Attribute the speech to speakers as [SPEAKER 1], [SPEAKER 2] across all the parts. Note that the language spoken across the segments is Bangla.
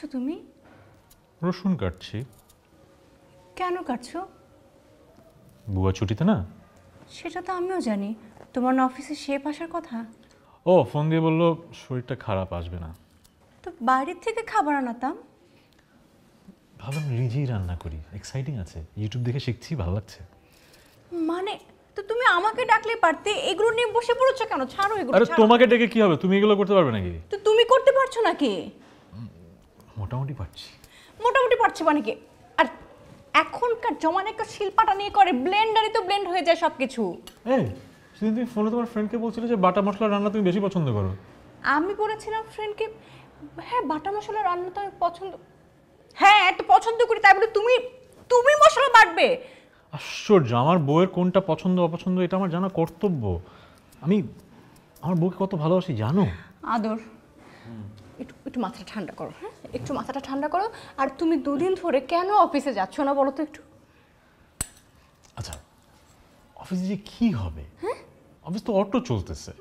[SPEAKER 1] করছো তুমি?
[SPEAKER 2] রসুন কাটছি।
[SPEAKER 1] কেন কাটছো?
[SPEAKER 2] বুয়া ছুটিতে না।
[SPEAKER 1] সেটা তো আমিও জানি, তোমার না অফিসে শেফ আসার কথা।
[SPEAKER 2] ও ফোন দিয়ে বললো শরীরটা খারাপ, আসবে না।
[SPEAKER 1] তো বাইরের থেকে খাবার আনাতাম।
[SPEAKER 2] ভাবলাম নিজেই রান্না করি, এক্সাইটিং আছে, ইউটিউব দেখে শিখছি, ভালো লাগছে।
[SPEAKER 1] মানে তো তুমি আমাকে ডাকলে পারতে, এগুলো নিয়ে বসে পড়েছো কেন? ছাড়ো এগুলো।
[SPEAKER 2] আরে তোমাকে ডেকে কি হবে, তুমি এগুলো করতে পারবে নাকি?
[SPEAKER 1] তো তুমি করতে পারছো নাকি?
[SPEAKER 2] মোটামুটি পারছি।
[SPEAKER 1] মোটামুটি পারছো মানে কি? আর এখনকার জমানাকার শিল্পাটা নিয়ে করে, ব্লেন্ডারই তো ব্লেন্ড হয়ে যায় সবকিছু।
[SPEAKER 2] এই সেদিন তুমি ফোনে তোমার ফ্রেন্ডকে বলছিলে যে বাটা মশলা রান্না তুমি বেশি পছন্দ করো।
[SPEAKER 1] আমি বলেছিলাম ফ্রেন্ডকে, হ্যাঁ বাটা মশলা রান্না তো আমি পছন্দ, হ্যাঁ একটু পছন্দ করি, তাই বলে তুমি তুমি মশলা বাটবে?
[SPEAKER 2] আশ্চর্য, আমার বউয়ের কোনটা পছন্দ অপছন্দ এটা আমার জানা কর্তব্য। আমি আমার বউকে কত ভালোবাসি জানো?
[SPEAKER 1] আদর, একটু একটু মাথাটা ঠান্ডা করো, হ্যাঁ একটু মাথাটা ঠান্ডা করো। আর তুমি দুদিন ধরে কেন অফিসে যাচ্ছ না বলো তো একটু?
[SPEAKER 2] আচ্ছা অফিসে যে কি হবে? হ্যাঁ অফিস তো অটো চলতেছে,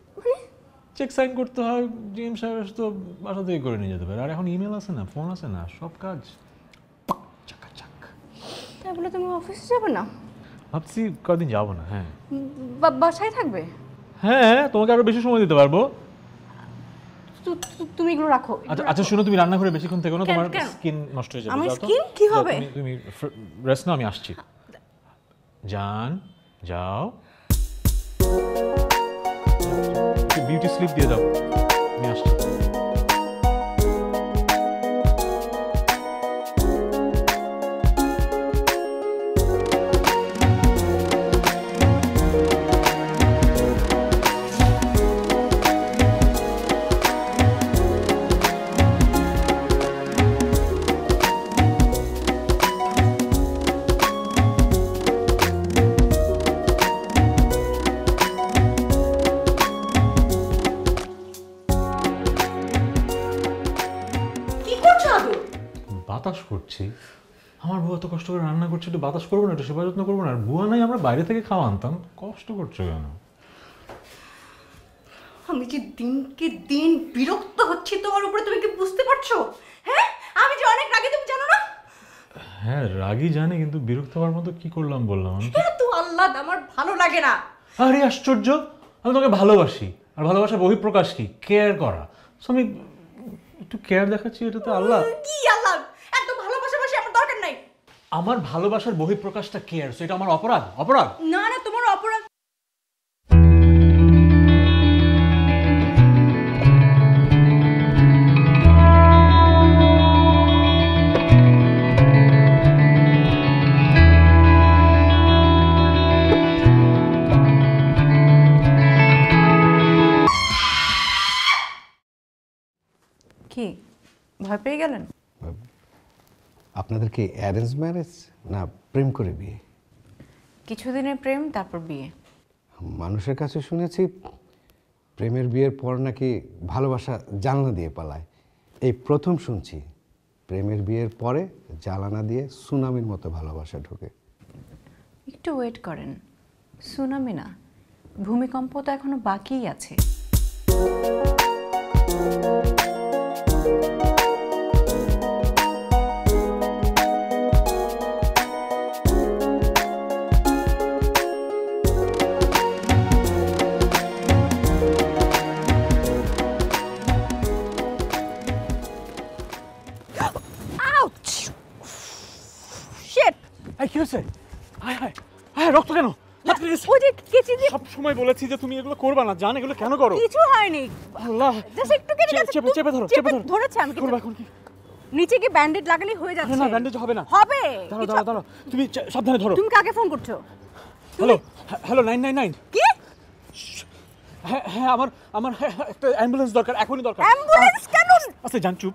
[SPEAKER 2] চেক সাইন করতে হয়, জিএম সাহেব তো বাসা থেকে করে নিয়ে যেতে পারে। আর এখন ইমেল আছে না, ফোন আছে না, সব কাজ চাকাচাক।
[SPEAKER 1] তাই বলে তুমি অফিসে যাবে না?
[SPEAKER 2] ভাবছি কদিন যাবো না। হ্যাঁ
[SPEAKER 1] বাসায় থাকবে?
[SPEAKER 2] হ্যাঁ তোমাকে আরো বেশি সময় দিতে পারবো।
[SPEAKER 1] তুমি এগুলো রাখো।
[SPEAKER 2] আচ্ছা আচ্ছা শোনো, তুমি রান্না করে বেশিক্ষণ থেকো না, তোমার স্কিন নষ্ট হয়ে যাবে।
[SPEAKER 1] আমার স্কিন কি হবে?
[SPEAKER 2] তুমি রেস্ট নাও, আমি আসছি। জান যাও, বিউটি স্লিপ দিয়ে দাও, আমি আসছি। বাতাস করছি, আমার বুয়া তো কষ্ট করে রান্না করছে, একটু বাতাস করবো না, একটু সেবা যত্ন করবো না? আর বুয়া নাই, আমরা বাইরে থেকে খাওয়া আনতাম, কষ্ট করছো কেন?
[SPEAKER 1] আমি যে দিনকে দিন বিরক্ত হচ্ছি তোমার উপরে, তুমি কি বুঝতে পারছো? হ্যাঁ আমি যে অনেক রাগী, তুমি জানো না?
[SPEAKER 2] হ্যাঁ রাগী জানি, কিন্তু বিরক্ত হওয়ার মতো কি করলাম বললাম আমি?
[SPEAKER 1] তো আল্লাহ, আমার ভালো লাগে না।
[SPEAKER 2] আরে আশ্চর্য, আমি তোমাকে ভালোবাসি, আর ভালোবাসার বহিঃপ্রকাশ কি? কেয়ার করা। আমি একটু কেয়ার দেখাচ্ছি, এটা তো আল্লাহ।
[SPEAKER 1] কি আল্লাহ? এত ভালোবাসা বাসি আমার দরকার নাই।
[SPEAKER 2] আমার ভালোবাসার বহিঃপ্রকাশটা কেয়ার, এটা আমার অপরাধ? অপরাধ
[SPEAKER 1] না না, তোমার অপরাধ। কি ভয় পেয়ে গেলেন?
[SPEAKER 3] আপনাদের কি অ্যারেঞ্জ ম্যারেজ না প্রেম করে বিয়ে?
[SPEAKER 1] কিছুদিনের প্রেম, তারপর বিয়ে।
[SPEAKER 3] মানুষের কাছে শুনেছি প্রেমের বিয়ের পর নাকি ভালোবাসা জানলা দিয়ে পালায়। এই প্রথম শুনছি প্রেমের বিয়ের পরে জানালা দিয়ে সুনামির মতো ভালোবাসা ঢোকে।
[SPEAKER 1] একটু ওয়েট করেন, সুনামি না, ভূমিকম্প তো এখনো বাকিই আছে।
[SPEAKER 2] কি হয়েছে? হায় হায় হায়, রক্ত কেন?
[SPEAKER 1] ওই যে কেচি দিয়ে।
[SPEAKER 2] সব সময় বলেছি যে তুমি এগুলো করবা না, জান এগুলো কেন করো?
[SPEAKER 1] কিছু হয়নি,
[SPEAKER 2] আল্লাহ,
[SPEAKER 1] জাস্ট একটু কেটে গেছে।
[SPEAKER 2] চেপে ধরো, চেপে ধরো।
[SPEAKER 1] ধরেছে আমি।
[SPEAKER 2] করবা এখন কি?
[SPEAKER 1] নিচে কি ব্যান্ডেজ লাগালেই হয়ে যাচ্ছে?
[SPEAKER 2] না ব্যান্ডেজ হবে না।
[SPEAKER 1] হবে।
[SPEAKER 2] দাঁড়াও দাঁড়াও দাঁড়াও, তুমি সাবধানে ধরো।
[SPEAKER 1] তুমি কাকে ফোন করছো?
[SPEAKER 2] Hello hello 999।
[SPEAKER 1] কি?
[SPEAKER 2] হ্যাঁ হ্যাঁ, আমার একটা অ্যাম্বুলেন্স দরকার, এখনই দরকার।
[SPEAKER 1] অ্যাম্বুলেন্স কেন?
[SPEAKER 2] আচ্ছা জান চুপ,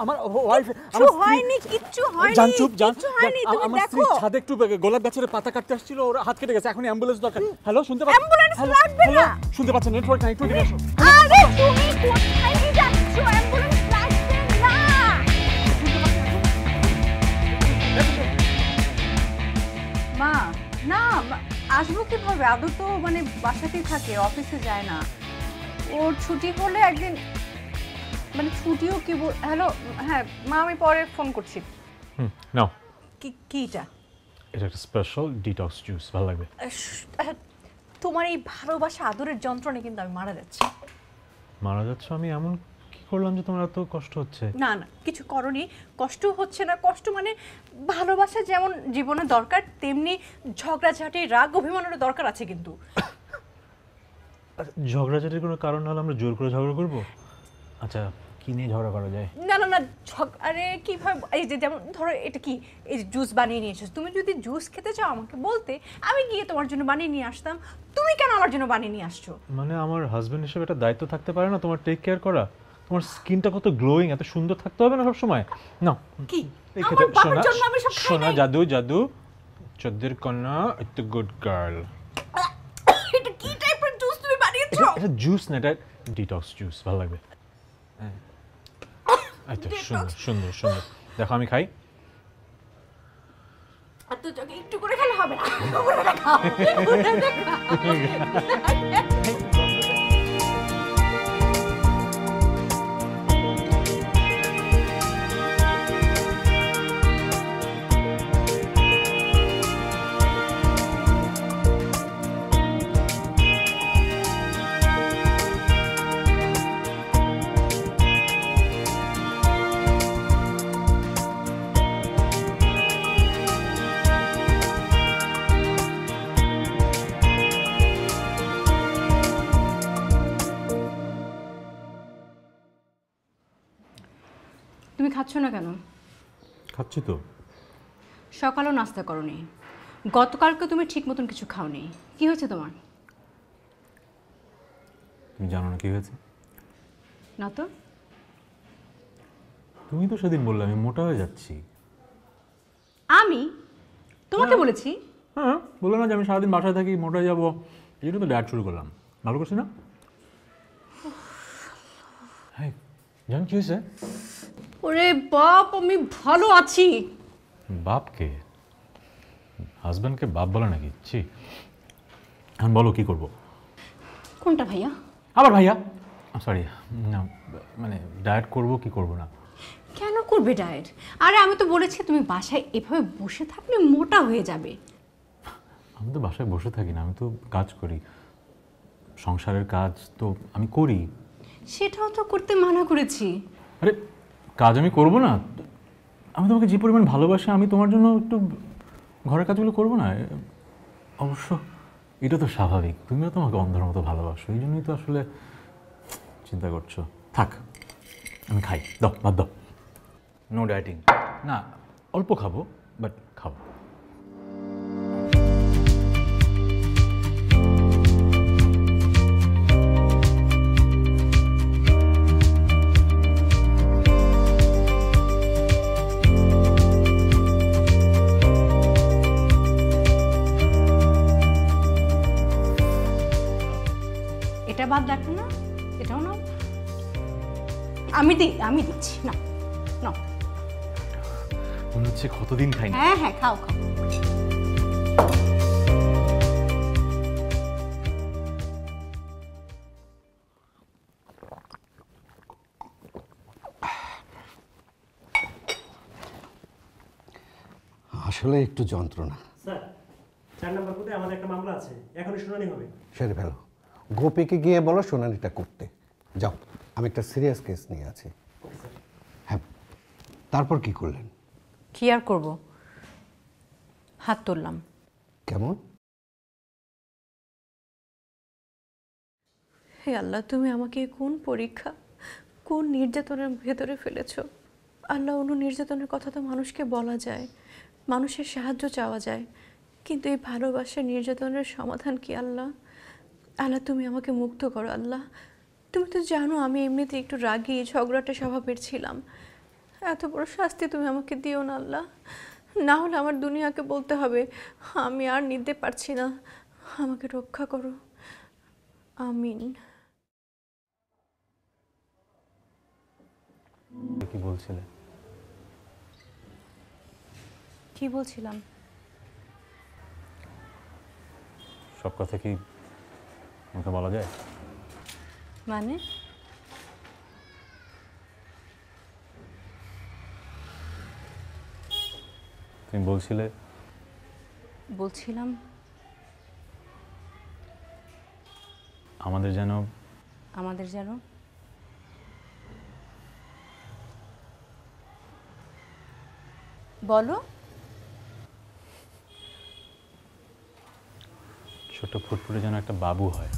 [SPEAKER 2] আমার ওয়াইফ,
[SPEAKER 1] কিছু হয়নি, কিচ্ছু হয়নি।
[SPEAKER 2] জান চুপ, জান।
[SPEAKER 1] কিচ্ছু হয়নি, তুমি
[SPEAKER 2] আমার স্ত্রী
[SPEAKER 1] দেখো।
[SPEAKER 2] ছাদে একটু গোলাপ গাছের পাতা কাটতে আসছিল, ওর হাত কেটে গেছে, এখনই অ্যাম্বুলেন্স দরকার। হ্যালো শুনতে পাচ্ছেন?
[SPEAKER 1] অ্যাম্বুলেন্স লাগবে না।
[SPEAKER 2] শুনতে পাচ্ছেন? নেটওয়ার্ক নাই, একটু এদিকে এসো।
[SPEAKER 1] আরে তুমি কোথায় যাচ্ছো? অ্যাম্বুলেন্স লাগবে না। মা না, আসবো কিভাবে? আদৌ তো বাসাতেই থাকে, অফিসে যায় না। ওর ছুটি হলে একদিন। মানে ছুটিও কি হ্যালো, হ্যাঁ মা আমি পরে ফোন করছি।
[SPEAKER 2] নাও,
[SPEAKER 1] কিটা?
[SPEAKER 2] এটা একটা স্পেশাল ডিটক্স জুস, ভালো লাগবে।
[SPEAKER 1] তোমার এই ভালোবাসা আদরের যন্ত্রণে কিন্তু আমি মারা যাচ্ছি।
[SPEAKER 2] মারা যাচ্ছ? আমি এমন কি করলাম যে তোমার এত কষ্ট হচ্ছে?
[SPEAKER 1] না না, কিছু করনি, কষ্ট হচ্ছে না। কষ্ট মানে ভালোবাসা যেমন জীবনে দরকার, তেমনি ঝগড়াঝাটি রাগ অভিমানেরও দরকার আছে কিন্তু।
[SPEAKER 2] ঝগড়াঝাটির কোনো কারণ হলে আমরা জোর করে ঝগড়া করবো? আচ্ছা, কি নিয়ে ঝগড়া করা যায়?
[SPEAKER 1] না না না, আরে কিভাবে, এই যে যেমন ধরো এটা কি, এই যে জুস বানিয়ে নিয়ে এসেছো, তুমি যদি জুস খেতে চাও আমাকে বলতে, আমি গিয়ে তোমার জন্য বানিয়ে নিয়ে আসতাম। তুমি কেন আমার জন্য বানিয়ে নিয়ে আসছো?
[SPEAKER 2] মানে আমার হাজবেন্ড হিসেবে একটা দায়িত্ব থাকতে পারে না তোমার টেক কেয়ার করা? তোমার স্কিনটা কত গ্লোয়িং, এত সুন্দর থাকতে হবে না সব সময়? না
[SPEAKER 1] কি
[SPEAKER 2] এই
[SPEAKER 1] আমার
[SPEAKER 2] খেতে
[SPEAKER 1] বাবার জন্য আমি সব খাই
[SPEAKER 2] সোনা
[SPEAKER 1] নাই?
[SPEAKER 2] জাদু জাদু চোদ্দের কন্যা, এত গুড গার্ল।
[SPEAKER 1] এটা কি টাইপের জুস তুমি বানিয়েছো?
[SPEAKER 2] এটা জুস না, এটা ডিটক্স জুস, ভালো লাগবে। হ্যাঁ, আচ্ছা, সুন্দর সুন্দর সুন্দর। দেখো আমি খাই।
[SPEAKER 1] এত জগে একটু করে খেলে হবে না। তুমি খাচ্ছ না কেন?
[SPEAKER 2] খাচ্ছি তো।
[SPEAKER 1] সকালও নাস্তা করোনি, গতকালকে তুমি ঠিক মতন কিছু খাওনি, কি হয়েছে তোমার?
[SPEAKER 2] তুমি জানো না কি হয়েছে?
[SPEAKER 1] না তো।
[SPEAKER 2] তুমি তো সেদিন বললে আমি মোটা হয়ে যাচ্ছি।
[SPEAKER 1] আমি তোমাকে বলেছি?
[SPEAKER 2] হ্যাঁ, বললাম না যে আমি সারাদিন বাসায় থাকি, মোটা হয়ে যাবো, এই জন্য তো ডায়েট শুরু করলাম। ভালো করছি না? হ্যাঁ, জান কি হয়েছে?
[SPEAKER 1] ওরে বাপ, আমি ভালো আছি।
[SPEAKER 2] বাপকে, হাজব্যান্ডকে বাপ বলে নাকি? ছি। এখন বলো কি করবো?
[SPEAKER 1] কোনটা ভাইয়া?
[SPEAKER 2] আবার ভাইয়া? সরি, না মানে ডায়েট করবো কি করবো না?
[SPEAKER 1] কেন করবে ডায়েট? আরে আমি তো বলেছি তুমি বাসায় এভাবে বসে থাকলে মোটা হয়ে যাবে।
[SPEAKER 2] আমি তো বাসায় বসে থাকি না, আমি তো কাজ করি, সংসারের কাজ তো আমি করি।
[SPEAKER 1] সেটাও তো করতে মানা করেছি।
[SPEAKER 2] আরে কাজ আমি করবো না? আমি তোমাকে যে পরিমাণ ভালোবাসি, আমি তোমার জন্য একটু ঘরের কাজগুলো করবো না? অবশ্য এটা তো স্বাভাবিক, তুমিও তোমাকে অন্ধের মতো ভালোবাসো, এই জন্যই তো আসলে চিন্তা করছো। থাক, আমি খাই, দাও ভাত দাও। নো ডায়েটিং না, অল্প খাবো, বাট খাবো।
[SPEAKER 1] এটা বাদ রাখো না, এটাও নাও। আমি দিচ্ছি না, নাও।
[SPEAKER 2] মনে হচ্ছে কতদিন খাইনি।
[SPEAKER 1] হ্যাঁ হ্যাঁ, খাও খাও।
[SPEAKER 3] আসলে একটু যন্ত্রণা।
[SPEAKER 4] স্যার 4 নম্বর কোর্টে আমাদের একটা মামলা আছে, এখনই শুনানি হবে।
[SPEAKER 3] সেরে ফেলো, গোপীকে গিয়ে বলো শুনানিটা করতে। যাও, আমি একটা সিরিয়াস কেস নিয়ে আছি। হ্যাঁ, তারপর কি করলেন?
[SPEAKER 1] কি আর করব, হাত তুললাম।
[SPEAKER 3] কেমন?
[SPEAKER 1] হে আল্লাহ, তুমি আমাকে কোন পরীক্ষা, কোন নির্যাতনের ভেতরে ফেলেছো। আল্লাহ, অন্য নির্যাতনের কথা তো মানুষকে বলা যায়, মানুষের সাহায্য চাওয়া যায়, কিন্তু এই ভালোবাসার নির্যাতনের সমাধান কি আল্লাহ? আল্লাহ, তুমি আমাকে মুক্ত করো আল্লাহ। তুমি তো জানো আমি এমনিতে একটু রাগী, ঝগড়াটে স্বভাবের ছিলাম। এত বড় শাস্তি তুমি আমাকে দিও না আল্লাহ, না হলে আমার দুনিয়াকে বলতে হবে আমি আর নিতে পারছি না, আমাকে রক্ষা করো, আমিন।
[SPEAKER 2] কি বলছিলে?
[SPEAKER 1] কি বলছিলাম?
[SPEAKER 2] সব কথা কি মুখে বলা যায়?
[SPEAKER 1] মানে
[SPEAKER 5] তুমি বলছিলে
[SPEAKER 6] বলছিলাম
[SPEAKER 5] আমাদের যেন
[SPEAKER 6] বলো।
[SPEAKER 5] ছোট ফুটফুটে যেন একটা বাবু হয়।